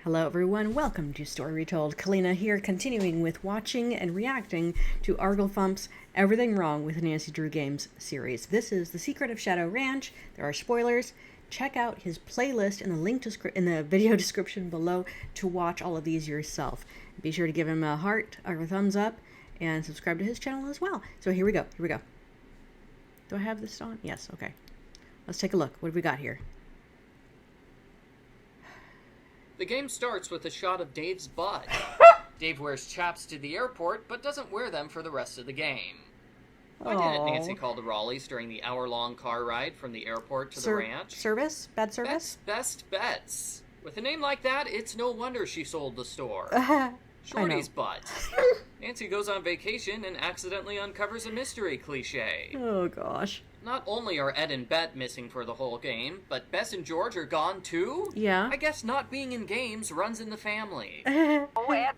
Hello everyone, welcome to Story Retold. Calina here, continuing with watching and reacting to Arglefumph's Everything Wrong with Nancy Drew Games series. This is The Secret of Shadow Ranch. There are spoilers. Check out his playlist in the link in the video description below to watch all of these yourself. Be sure to give him a heart or a thumbs up and subscribe to his channel as well. So here we go. Do I have this on? Yes, okay. Let's take a look. What have we got here? The game starts with a shot of Dave's butt. Dave wears chaps to the airport, but doesn't wear them for the rest of the game. Why didn't Nancy call the Rawleys during the hour-long car ride from the airport to the ranch? Service? Bad service? Best bets. With a name like that, it's no wonder she sold the store. Shorty's butt. Nancy goes on vacation and accidentally uncovers a mystery cliche. Oh gosh. Not only are Ed and Bet missing for the whole game, but Bess and George are gone too? Yeah. I guess not being in games runs in the family. Ed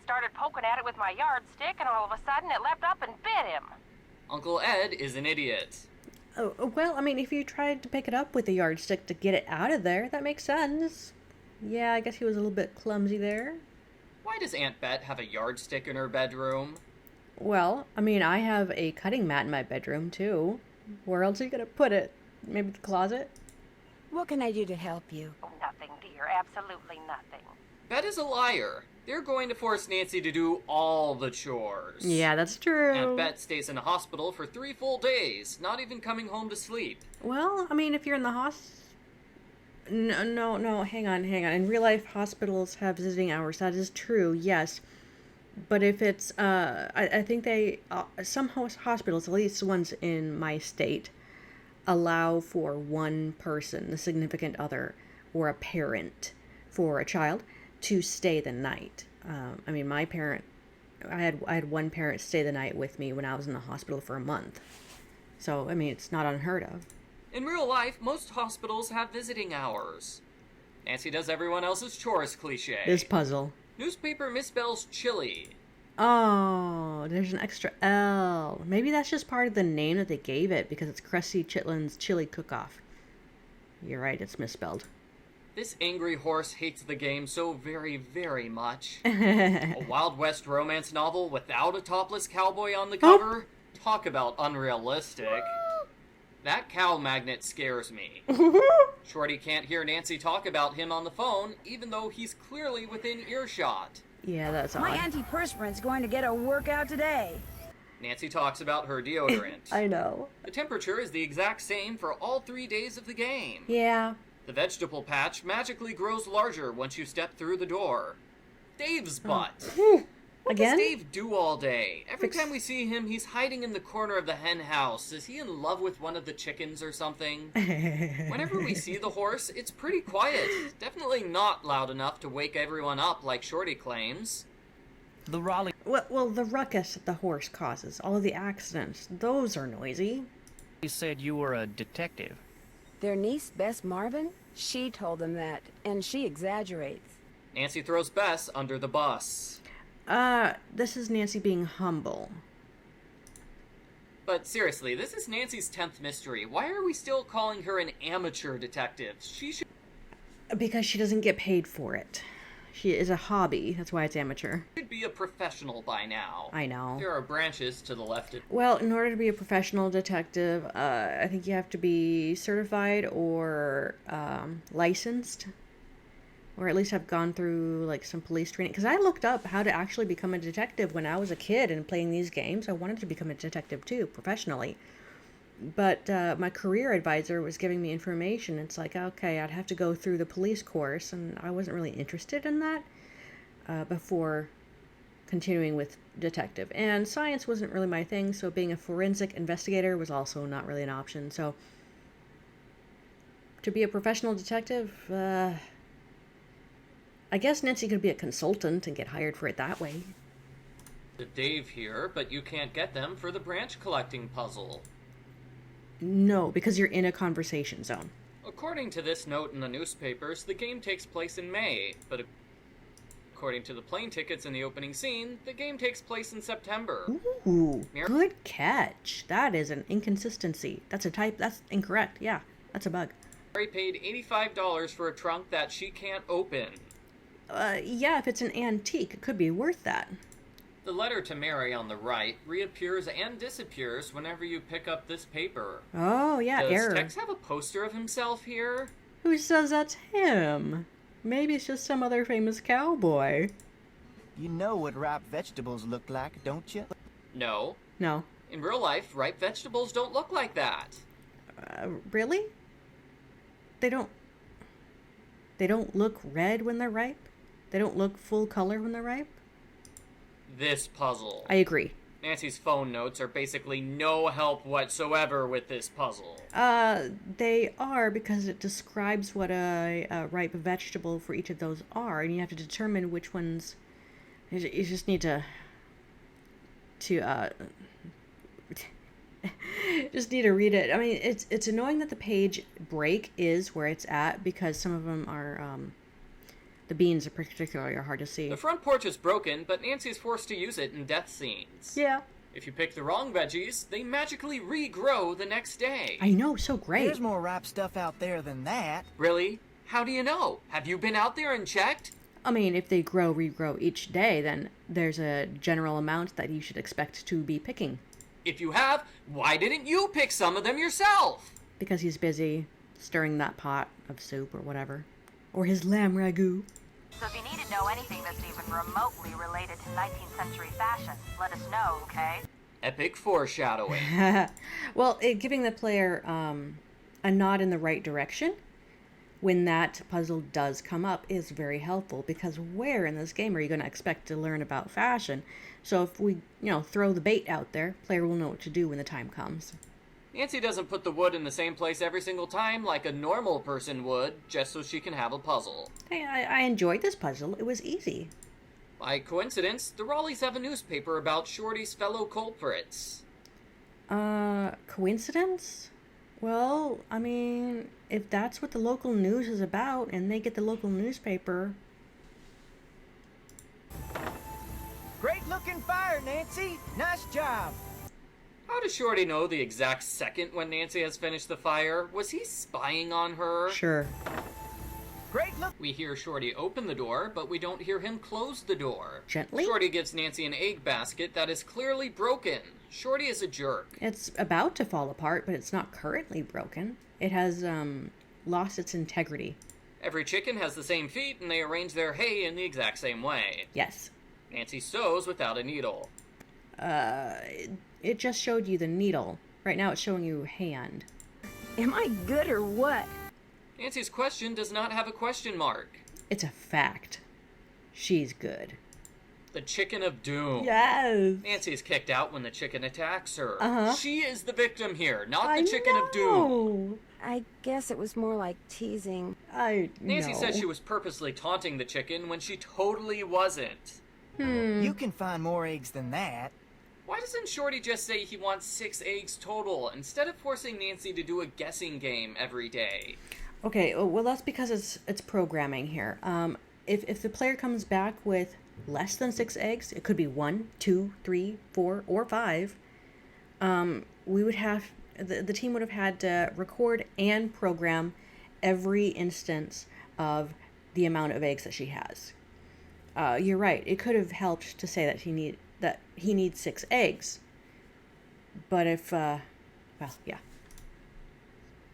started poking at it with my yardstick, and all of a sudden it leapt up and bit him. Uncle Ed is an idiot. Oh, well, I mean, if you tried to pick it up with a yardstick to get it out of there, that makes sense. Yeah, I guess he was a little bit clumsy there. Why does Aunt Bet have a yardstick in her bedroom? Well, I mean, I have a cutting mat in my bedroom, too. Where else are you going to put it? Maybe the closet? What can I do to help you? Oh, nothing, dear. Absolutely nothing. Bet is a liar. They're going to force Nancy to do all the chores. Yeah, that's true. Aunt Bet stays in a hospital for 3 full days, not even coming home to sleep. Well, I mean, if you're in the No, hang on. In real life, hospitals have visiting hours. That is true, yes. But if it's, I think some hospitals, at least ones in my state, allow for one person, the significant other, or a parent for a child, to stay the night. I mean, I had one parent stay the night with me when I was in the hospital for a month. So, I mean, it's not unheard of. In real life, most hospitals have visiting hours. Nancy does everyone else's chores cliche. This puzzle. Newspaper misspells chili. Oh, there's an extra L. Maybe that's just part of the name that they gave it because it's Crusty Chitlin's Chili Cook-Off. You're right, it's misspelled. This angry horse hates the game so very, very much. A Wild West romance novel without a topless cowboy on the cover? Talk about unrealistic. That cow magnet scares me. Shorty can't hear Nancy talk about him on the phone, even though he's clearly within earshot. Yeah, that's odd. My antiperspirant's going to get a workout today. Nancy talks about her deodorant. I know. The temperature is the exact same for all 3 days of the game. Yeah. The vegetable patch magically grows larger once you step through the door. Dave's butt. What Again? does Dave do all day? Every time we see him, he's hiding in the corner of the hen house. Is he in love with one of the chickens or something? Whenever we see the horse, it's pretty quiet. Definitely not loud enough to wake everyone up like Shorty claims. The Rawleys. Well, the ruckus that the horse causes, all of the accidents, those are noisy. Said you were a detective. Their niece, Bess Marvin, she told them that, and she exaggerates. Nancy throws Bess under the bus. This is Nancy being humble. But seriously, this is Nancy's 10th mystery. Why are we still calling her an amateur detective? She should... Because she doesn't get paid for it. She is a hobby, that's why it's amateur. Should be a professional by now. I know. There are branches to the left. Well, in order to be a professional detective, I think you have to be certified or licensed. Or at least have gone through, like, some police training. Because I looked up how to actually become a detective when I was a kid and playing these games. I wanted to become a detective, too, professionally. But my career advisor was giving me information. It's like, okay, I'd have to go through the police course. And I wasn't really interested in that before continuing with detective. And science wasn't really my thing, so being a forensic investigator was also not really an option. So to be a professional detective... I guess Nancy could be a consultant and get hired for it that way. Dave here, but you can't get them for the branch collecting puzzle. No, because you're in a conversation zone. According to this note in the newspapers, the game takes place in May, but according to the plane tickets in the opening scene, the game takes place in September. Ooh, good catch. That is an inconsistency. That's incorrect. Yeah, that's a bug. Mary paid $85 for a trunk that she can't open. Yeah, if it's an antique, it could be worth that. The letter to Mary on the right reappears and disappears whenever you pick up this paper. Oh, yeah, Does error. Tex have a poster of himself here? Who says that's him? Maybe it's just some other famous cowboy. You know what ripe vegetables look like, don't you? No. No. In real life, ripe vegetables don't look like that. Really? They don't look red when they're ripe? They don't look full color when they're ripe? This puzzle. I agree. Nancy's phone notes are basically no help whatsoever with this puzzle. They are, because it describes what a ripe vegetable for each of those are, and you have to determine which ones. You just need to just need to read it. I mean, it's annoying that the page break is where it's at, because some of them are the beans are particularly hard to see. The front porch is broken, but Nancy's forced to use it in death scenes. Yeah. If you pick the wrong veggies, they magically regrow the next day. I know, so great. There's more ripe stuff out there than that. Really? How do you know? Have you been out there and checked? I mean, if they regrow each day, then there's a general amount that you should expect to be picking. If you have, why didn't you pick some of them yourself? Because he's busy stirring that pot of soup or whatever. Or his lamb ragout. So if you need to know anything that's even remotely related to 19th century fashion, let us know, okay? Epic foreshadowing. Well, giving the player a nod in the right direction when that puzzle does come up is very helpful, because where in this game are you going to expect to learn about fashion? So if we, throw the bait out there, player will know what to do when the time comes. Nancy doesn't put the wood in the same place every single time like a normal person would, just so she can have a puzzle. Hey, I enjoyed this puzzle. It was easy. By coincidence, the Rawleys have a newspaper about Shorty's fellow culprits. Coincidence? Well, I mean, if that's what the local news is about, and they get the local newspaper... Great looking fire, Nancy. Nice job. How does Shorty know the exact second when Nancy has finished the fire? Was he spying on her? Sure. Great look. We hear Shorty open the door, but we don't hear him close the door. Gently? Shorty gives Nancy an egg basket that is clearly broken. Shorty is a jerk. It's about to fall apart, but it's not currently broken. It has, lost its integrity. Every chicken has the same feet, and they arrange their hay in the exact same way. Yes. Nancy sews without a needle. It just showed you the needle. Right now it's showing you hand. Am I good or what? Nancy's question does not have a question mark. It's a fact. She's good. The chicken of doom. Yes. Nancy's kicked out when the chicken attacks her. Uh-huh. She is the victim here, not the chicken of doom. I guess it was more like teasing. Nancy said she was purposely taunting the chicken when she totally wasn't. You can find more eggs than that. Why doesn't Shorty just say he wants 6 eggs total, instead of forcing Nancy to do a guessing game every day? Okay, well that's because it's programming here. If the player comes back with less than 6 eggs, it could be 1, 2, 3, 4, or 5. We would have the team would have had to record and program every instance of the amount of eggs that she has. You're right. It could have helped to say that he needs 6 eggs. But if yeah.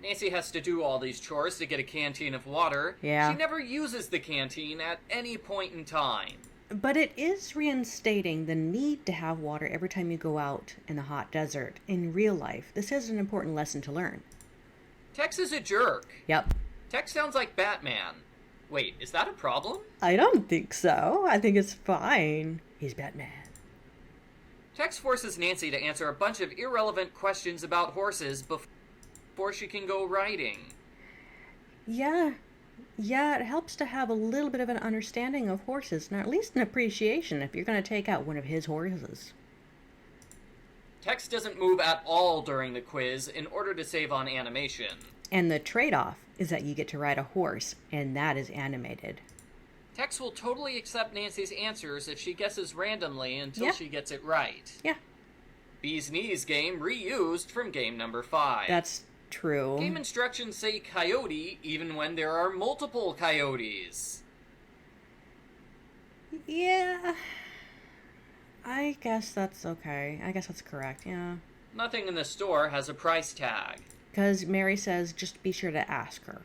Nancy has to do all these chores to get a canteen of water. Yeah. She never uses the canteen at any point in time. But it is reinstating the need to have water every time you go out in the hot desert. In real life, this is an important lesson to learn. Tex is a jerk. Yep. Tex sounds like Batman. Wait, is that a problem? I don't think so. I think it's fine. He's Batman. Tex forces Nancy to answer a bunch of irrelevant questions about horses before she can go riding. Yeah, it helps to have a little bit of an understanding of horses, and at least an appreciation if you're going to take out one of his horses. Tex doesn't move at all during the quiz in order to save on animation. And the trade-off is that you get to ride a horse, and that is animated. Tex will totally accept Nancy's answers if she guesses randomly until she gets it right. Yeah. Bee's Knees game reused from game number 5. That's true. Game instructions say coyote even when there are multiple coyotes. Yeah. I guess that's okay. I guess that's correct, yeah. Nothing in the store has a price tag. Because Mary says just be sure to ask her.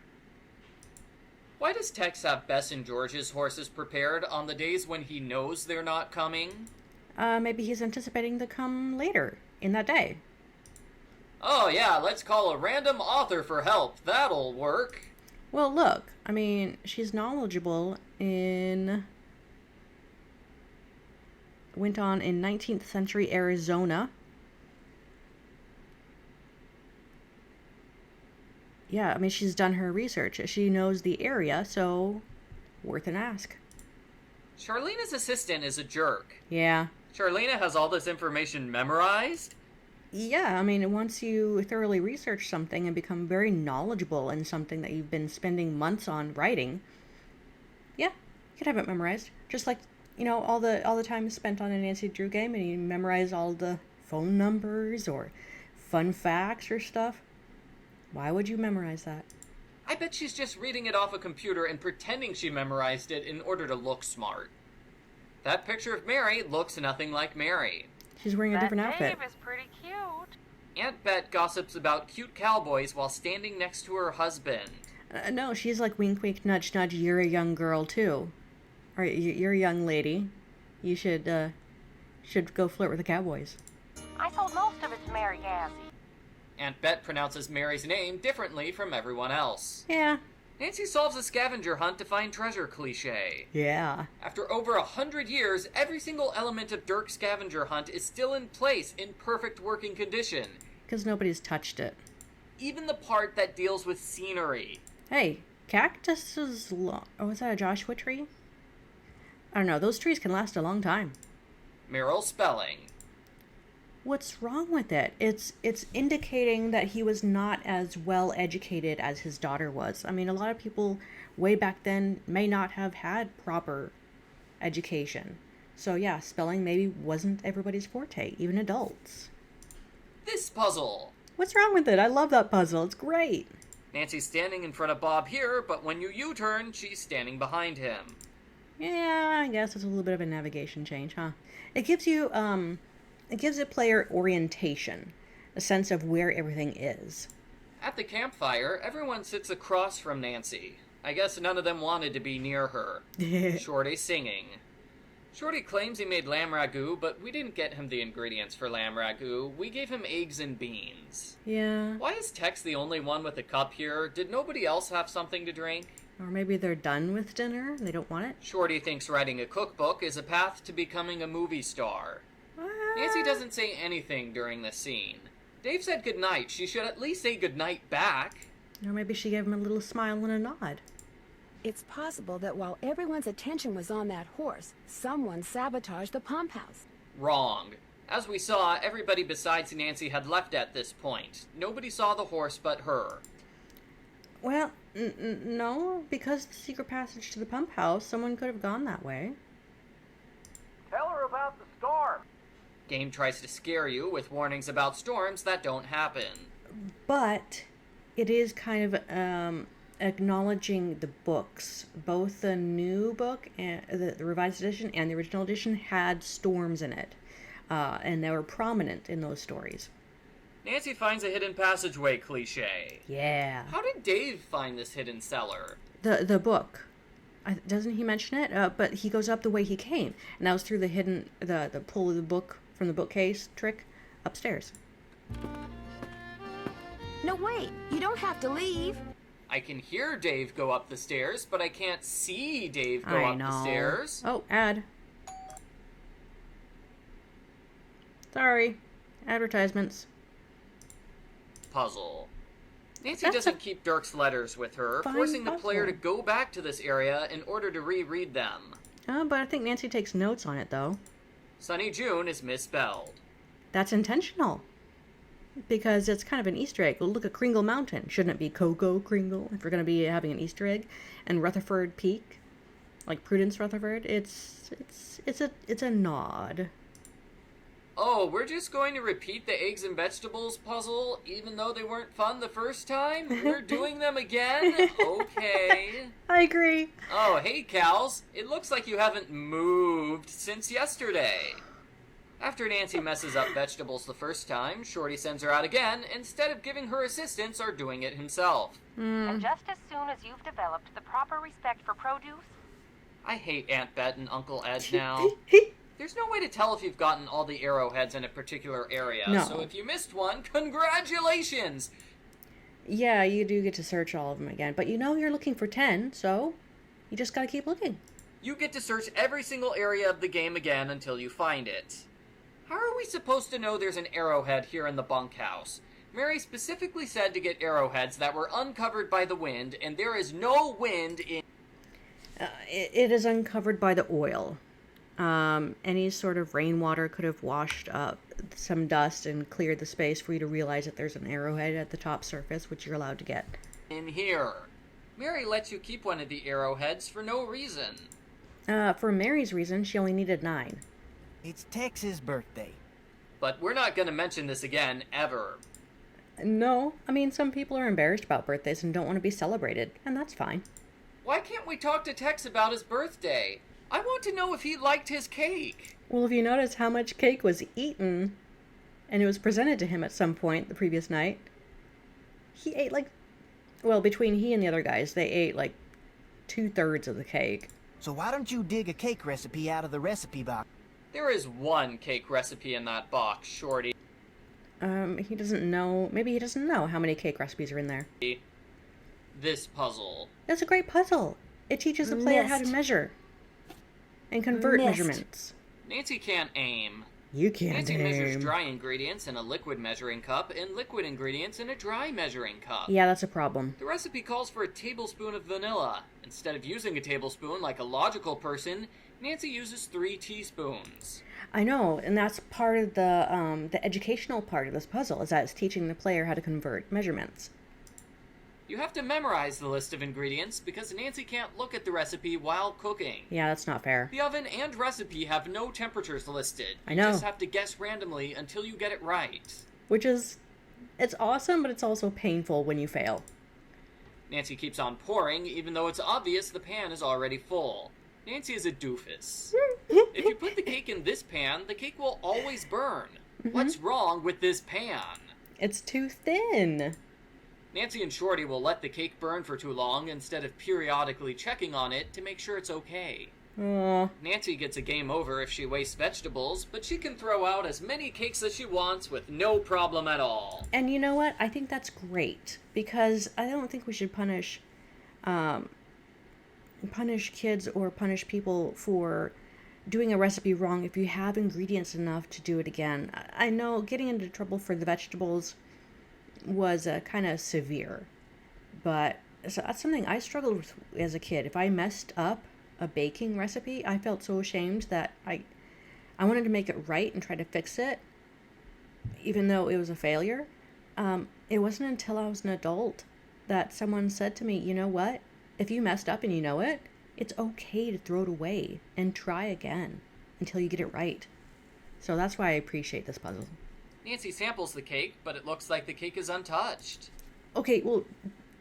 Why does Tex have Bess and George's horses prepared on the days when he knows they're not coming? Maybe he's anticipating to come later in that day. Oh yeah, let's call a random author for help. That'll work. Well, look, I mean, she's knowledgeable in... Went on in 19th century Arizona. Yeah, I mean, she's done her research. She knows the area, so worth an ask. Charleena's assistant is a jerk. Yeah. Charleena has all this information memorized? Yeah, I mean, once you thoroughly research something and become very knowledgeable in something that you've been spending months on writing, yeah, you can have it memorized. Just like, you know, all the time spent on a Nancy Drew game and you memorize all the phone numbers or fun facts or stuff. Why would you memorize that? I bet she's just reading it off a computer and pretending she memorized it in order to look smart. That picture of Mary looks nothing like Mary. She's wearing a different outfit. Dave is pretty cute. Aunt Bet gossips about cute cowboys while standing next to her husband. No, she's like wink, wink, nudge, nudge. You're a young girl too, or you're a young lady. You should go flirt with the cowboys. I told most of it to Mary Gazzy. Aunt Bet pronounces Mary's name differently from everyone else. Yeah. Nancy solves a scavenger hunt to find treasure cliche. Yeah. After over 100 years, every single element of Dirk's scavenger hunt is still in place in perfect working condition. Because nobody's touched it. Even the part that deals with scenery. Hey, cactus is long. Oh, is that a Joshua tree? I don't know. Those trees can last a long time. Merrill spelling. What's wrong with it? It's indicating that he was not as well educated as his daughter was. I mean, a lot of people way back then may not have had proper education. So yeah, spelling maybe wasn't everybody's forte, even adults. This puzzle. What's wrong with it? I love that puzzle. It's great. Nancy's standing in front of Bob here, but when you U-turn, she's standing behind him. Yeah, I guess it's a little bit of a navigation change, huh? It gives you, it gives a player orientation, a sense of where everything is. At the campfire, everyone sits across from Nancy. I guess none of them wanted to be near her. Shorty singing. Shorty claims he made lamb ragu, but we didn't get him the ingredients for lamb ragu. We gave him eggs and beans. Yeah. Why is Tex the only one with a cup here? Did nobody else have something to drink? Or maybe they're done with dinner. They don't want it. Shorty thinks writing a cookbook is a path to becoming a movie star. Nancy doesn't say anything during this scene. Dave said goodnight. She should at least say goodnight back. Or maybe she gave him a little smile and a nod. It's possible that while everyone's attention was on that horse, someone sabotaged the pump house. Wrong. As we saw, everybody besides Nancy had left at this point. Nobody saw the horse but her. Well, no, because the secret passage to the pump house, someone could have gone that way. Tell her about the storm. Game tries to scare you with warnings about storms that don't happen. But it is kind of acknowledging the books. Both the new book, and the revised edition, and the original edition had storms in it. And they were prominent in those stories. Nancy finds a hidden passageway cliche. Yeah. How did Dave find this hidden cellar? The book. Doesn't he mention it? But he goes up the way he came. And that was through the pull of the book from the bookcase trick upstairs. No, wait, you don't have to leave. I can hear Dave go up the stairs, but I can't see Dave go up the stairs. Oh, ad. Sorry. Advertisements. Puzzle. Nancy That's doesn't keep Dirk's letters with her, fine forcing the puzzle. player to go back to this area in order to reread them. But I think Nancy takes notes on it, though. Soony Joon is misspelled. That's intentional. Because it's kind of an Easter egg. Well, look at Kringle Mountain. Shouldn't it be Cocoa Kringle if we're going to be having an Easter egg? And Rutherford Peak, like Prudence Rutherford. It's a nod. Oh, we're just going to repeat the eggs and vegetables puzzle, even though they weren't fun the first time? We're doing them again? Okay. I agree. Oh, hey, cows. It looks like you haven't moved since yesterday. After Nancy messes up vegetables the first time, Shorty sends her out again instead of giving her assistance or doing it himself. And just as soon as you've developed the proper respect for produce... I hate Aunt Bet and Uncle Ed now. There's no way to tell if you've gotten all the arrowheads in a particular area, No. so if you missed one, congratulations! Yeah, you do get to search all of them again, but you know you're looking for 10, so you just gotta keep looking. You get to search every single area of the game again until you find it. How are we supposed to know there's an arrowhead here in the bunkhouse? Mary specifically said to get arrowheads that were uncovered by the wind, and there is no wind in... It is uncovered by the oil. Any sort of rainwater could have washed up some dust and cleared the space for you to realize that there's an arrowhead at the top surface, which you're allowed to get. in here. Mary lets you keep one of the arrowheads for no reason. For Mary's reason, she only needed 9. It's Tex's birthday. But we're not going to mention this again, ever. No, I mean, some people are embarrassed about birthdays and don't want to be celebrated, and that's fine. Why can't we talk to Tex about his birthday? I want to know if he liked his cake. Well, if you notice how much cake was eaten, and it was presented to him at some point the previous night, he ate between he and the other guys, they ate 2/3 of the cake. So why don't you dig a cake recipe out of the recipe box? There is one cake recipe in that box, Shorty. He doesn't know, maybe he doesn't know how many cake recipes are in there. This puzzle. That's a great puzzle. It teaches the player how to Missed. measure and convert Missed. measurements. Nancy can't aim. You can't Nancy measures aim. dry ingredients in a liquid measuring cup and liquid ingredients in a dry measuring cup. Yeah, that's a problem. The recipe calls for a tablespoon of vanilla. Instead of using a tablespoon like a logical person, Nancy uses 3 teaspoons. I know, and that's part of the educational part of this puzzle, is that it's teaching the player how to convert measurements. You have to memorize the list of ingredients because Nancy can't look at the recipe while cooking. Yeah, that's not fair. The oven and recipe have no temperatures listed. I know. You just have to guess randomly until you get it right. Which is, it's awesome, but it's also painful when you fail. Nancy keeps on pouring, even though it's obvious the pan is already full. Nancy is a doofus. If you put the cake in this pan, the cake will always burn. What's wrong with this pan? It's too thin. Nancy and Shorty will let the cake burn for too long instead of periodically checking on it to make sure it's okay. Aw. Nancy gets a game over if she wastes vegetables, but she can throw out as many cakes as she wants with no problem at all. And you know what? I think that's great, because I don't think we should punish kids or punish people for doing a recipe wrong if you have ingredients enough to do it again. I know getting into trouble for the vegetables was kind of severe, but so that's something I struggled with as a kid. If I messed up a baking recipe, I felt so ashamed that I wanted to make it right and try to fix it, even though it was a failure. It wasn't until I was an adult that someone said to me, you know what? If you messed up and you know it, it's okay to throw it away and try again until you get it right. So that's why I appreciate this puzzle. Nancy samples the cake, but it looks like the cake is untouched. Okay, well,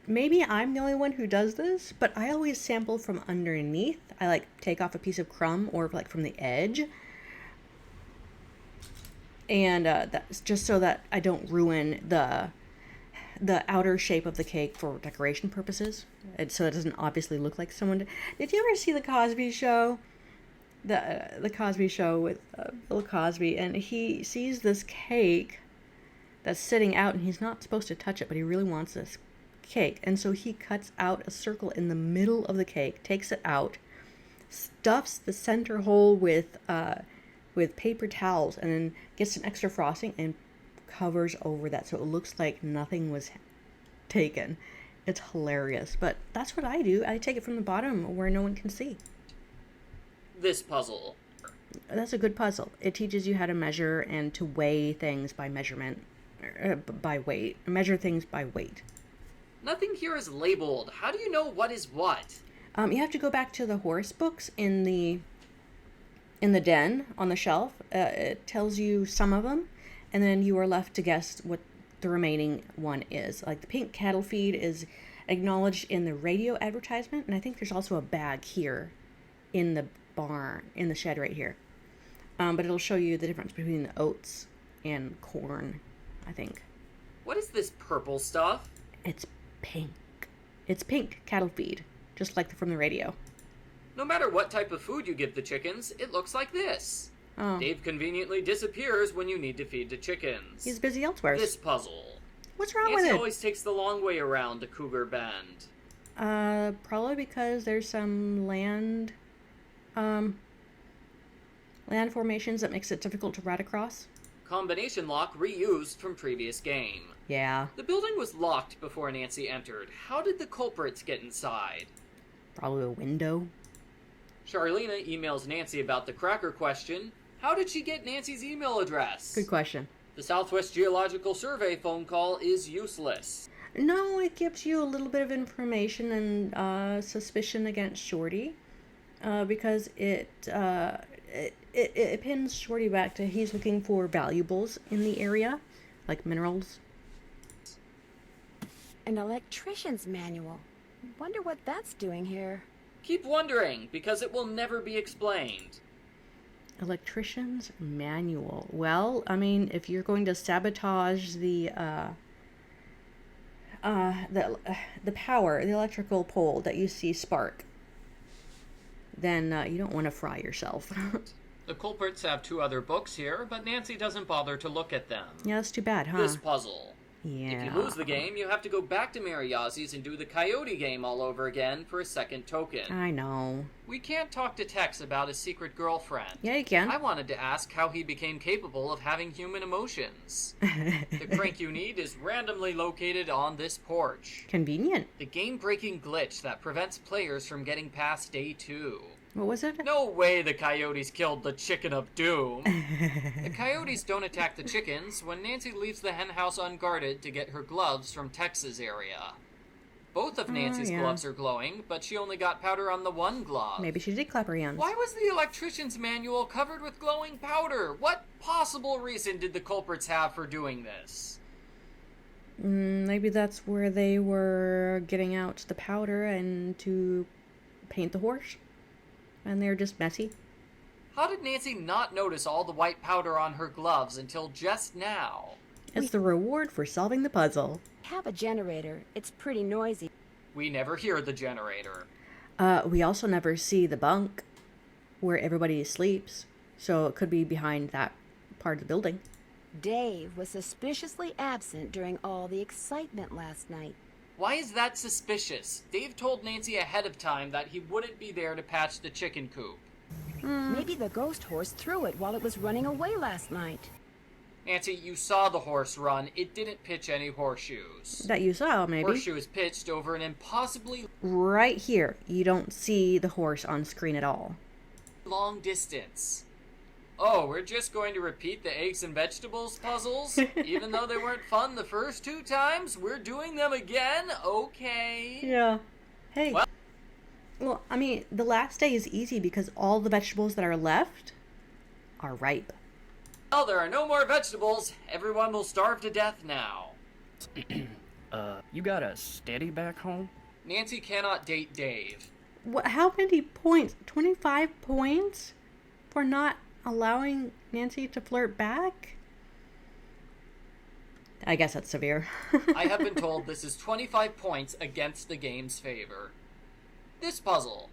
maybe I'm the only one who does this, but I always sample from underneath. I take off a piece of crumb or from the edge. And that's just so that I don't ruin the outer shape of the cake for decoration purposes. And so it doesn't obviously look like someone Did you ever see The Cosby Show? The Cosby Show with Bill Cosby, and he sees this cake that's sitting out, and he's not supposed to touch it, but he really wants this cake, and so he cuts out a circle in the middle of the cake, takes it out, stuffs the center hole with paper towels, and then gets some extra frosting and covers over that so it looks like nothing was taken. It's hilarious, but that's what I do. I take it from the bottom where no one can see. This puzzle. That's a good puzzle. It teaches you how to measure and to weigh things by measurement, by weight. Measure things by weight. Nothing here is labeled. How do you know what is what? You have to go back to the horse books in the in the den on the shelf. It tells you some of them, and then you are left to guess what the remaining one is. Like the pink cattle feed is acknowledged in the radio advertisement, and I think there's also a bag here in the barn, in the shed right here. But it'll show you the difference between the oats and corn, I think. What is this purple stuff? It's pink. It's pink cattle feed, just like from the radio. No matter what type of food you give the chickens, it looks like this. Oh. Dave conveniently disappears when you need to feed the chickens. He's busy elsewhere. This puzzle. What's wrong Nancy with it? always takes the long way around to Cougar Bend. Probably because there's some land formations that makes it difficult to ride across. Combination lock reused from previous game. Yeah, The building was locked before Nancy entered. How did the culprits get inside? probably a window. Charleena emails Nancy about the cracker question. How did she get Nancy's email address? Good question. The Southwest Geological Survey phone call is useless. No, it gives you a little bit of information and suspicion against Shorty, because it pins Shorty back to he's looking for valuables in the area, like minerals. An electrician's manual. Wonder what that's doing here. Keep wondering, because it will never be explained. Electrician's manual. Well, I mean, if you're going to sabotage the power, the electrical pole that you see spark, then you don't want to fry yourself. The culprits have 2 other books here, but Nancy doesn't bother to look at them. Yeah, that's too bad, huh? This puzzle. Yeah. If you lose the game, you have to go back to Mariazi's and do the coyote game all over again for a second token. I know. We can't talk to Tex about his secret girlfriend. Yeah, you can. I wanted to ask how he became capable of having human emotions. The crank you need is randomly located on this porch. Convenient. The game-breaking glitch that prevents players from getting past day 2. What was it? No way the coyotes killed the chicken of doom. The coyotes don't attack the chickens when Nancy leaves the henhouse unguarded to get her gloves from Tex's area. Both of Nancy's yeah. gloves are glowing, but she only got powder on the one glove. Maybe she did clap her hands. Why was the electrician's manual covered with glowing powder? What possible reason did the culprits have for doing this? Maybe that's where they were getting out the powder and to paint the horse. And they're just messy. How did Nancy not notice all the white powder on her gloves until just now? It's the reward for solving the puzzle. Have a generator. It's pretty noisy. We never hear the generator. We also never see the bunk where everybody sleeps. So it could be behind that part of the building. Dave was suspiciously absent during all the excitement last night. Why is that suspicious? Dave told Nancy ahead of time that he wouldn't be there to patch the chicken coop. Maybe the ghost horse threw it while it was running away last night. Nancy, you saw the horse run. It didn't pitch any horseshoes. That you saw, maybe. Horseshoes pitched over an impossibly Right here. You don't see the horse on screen at all. long distance. Oh, we're just going to repeat the eggs and vegetables puzzles? Even though they weren't fun the first 2 times, we're doing them again? Okay. Yeah. Hey. Well, I mean, the last day is easy because all the vegetables that are left are ripe. Well, there are no more vegetables. Everyone will starve to death now. You got a steady back home? Nancy cannot date Dave. What? How many points? 25 points for not allowing Nancy to flirt back? I guess that's severe. I have been told this is 25 points against the game's favor. This puzzle.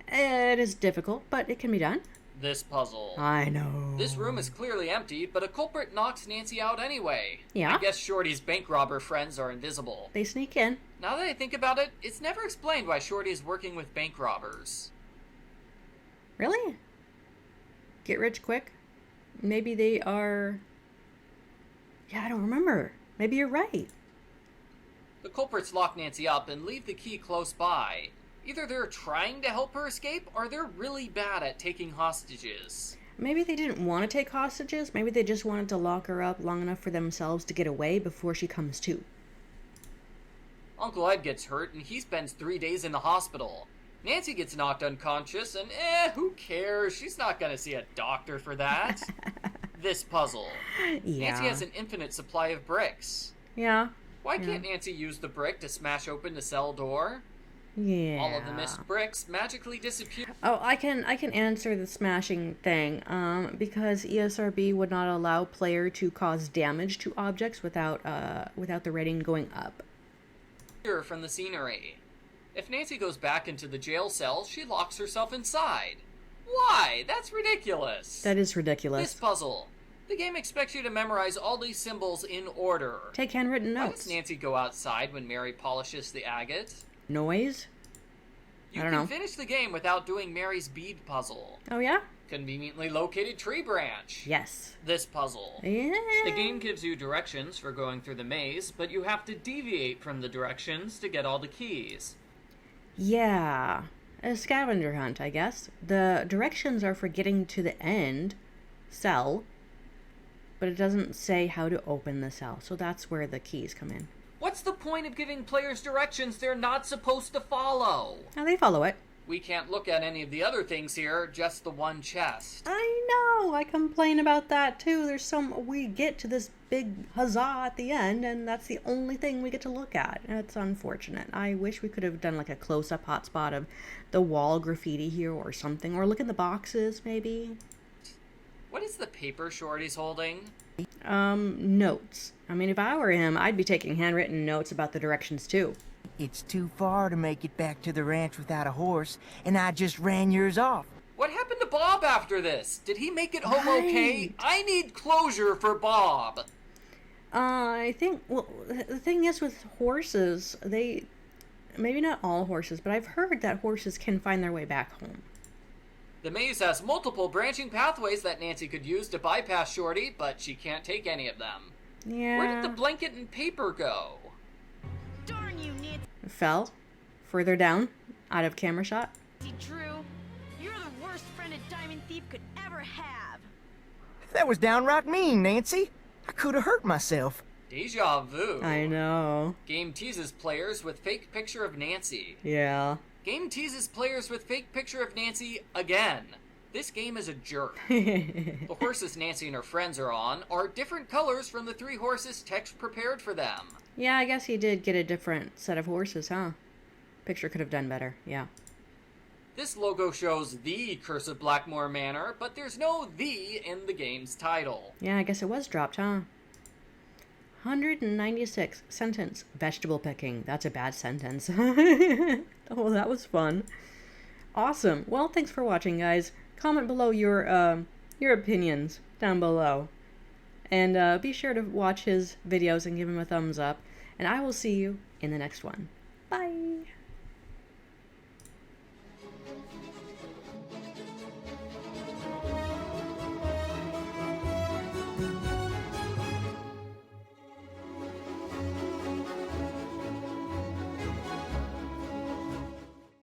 It is difficult, but it can be done. This puzzle. I know. This room is clearly empty, but a culprit knocks Nancy out anyway. Yeah? I guess Shorty's bank robber friends are invisible. They sneak in. Now that I think about it, it's never explained why Shorty is working with bank robbers. Really? Get rich quick? Maybe they are... Yeah, I don't remember. Maybe you're right. The culprits lock Nancy up and leave the key close by. Either they're trying to help her escape, or they're really bad at taking hostages. Maybe they didn't want to take hostages. Maybe they just wanted to lock her up long enough for themselves to get away before she comes to. Uncle Ed gets hurt, and he spends 3 days in the hospital. Nancy gets knocked unconscious, and who cares? She's not gonna see a doctor for that. This puzzle. Yeah. Nancy has an infinite supply of bricks. Yeah. Why can't Nancy use the brick to smash open the cell door? Yeah. All of the missed bricks magically disappear. Oh, I can answer the smashing thing. Because ESRB would not allow player to cause damage to objects without the rating going up. From the scenery. If Nancy goes back into the jail cell, she locks herself inside. Why? That's ridiculous. That is ridiculous. This puzzle. The game expects you to memorize all these symbols in order. Take handwritten Why notes. does Nancy go outside when Mary polishes the agate? Noise? You I don't can know. finish the game without doing Mary's bead puzzle. Oh, yeah? Conveniently located tree branch. Yes. This puzzle. Yeah. The game gives you directions for going through the maze, but you have to deviate from the directions to get all the keys. Yeah. A scavenger hunt, I guess. The directions are for getting to the end cell, but it doesn't say how to open the cell, so that's where the keys come in. What's the point of giving players directions they're not supposed to follow? Now they follow it. We can't look at any of the other things here, just the one chest. I know. I complain about that too. We get to this big huzzah at the end, and that's the only thing we get to look at. It's unfortunate. I wish we could have done like a close-up hotspot of the wall graffiti here or something, or look in the boxes maybe. What is the paper Shorty's holding? Notes. I mean, if I were him, I'd be taking handwritten notes about the directions too. It's too far to make it back to the ranch without a horse, and I just ran yours off. What happened to Bob after this? Did he make it home okay? Right. I need closure for Bob. I think, well, the thing is with horses, maybe not all horses, but I've heard that horses can find their way back home. The maze has multiple branching pathways that Nancy could use to bypass Shorty, but she can't take any of them. Yeah. Where did the blanket and paper go? Darn you, Nancy Fell further down, out of camera shot. Drew. You're the worst friend a diamond thief could ever have. That was downright mean, Nancy. I could have hurt myself. Deja vu. I know. Game teases players with fake picture of Nancy. Yeah. Game teases players with fake picture of Nancy again. This game is a jerk. Yeah, The horses Nancy and her friends are on are different colors from the 3 horses text prepared for them. I guess he did get a different set of horses, huh? Picture could have done better, yeah. This logo shows the Curse of Blackmore Manor, but there's no "the" in the game's title. Yeah, I guess it was dropped, huh? 196. Sentence. Vegetable picking. That's a bad sentence. Oh, that was fun. Awesome. Well, thanks for watching, guys. Comment below your opinions down below. And be sure to watch his videos and give him a thumbs up. And I will see you in the next one. Bye!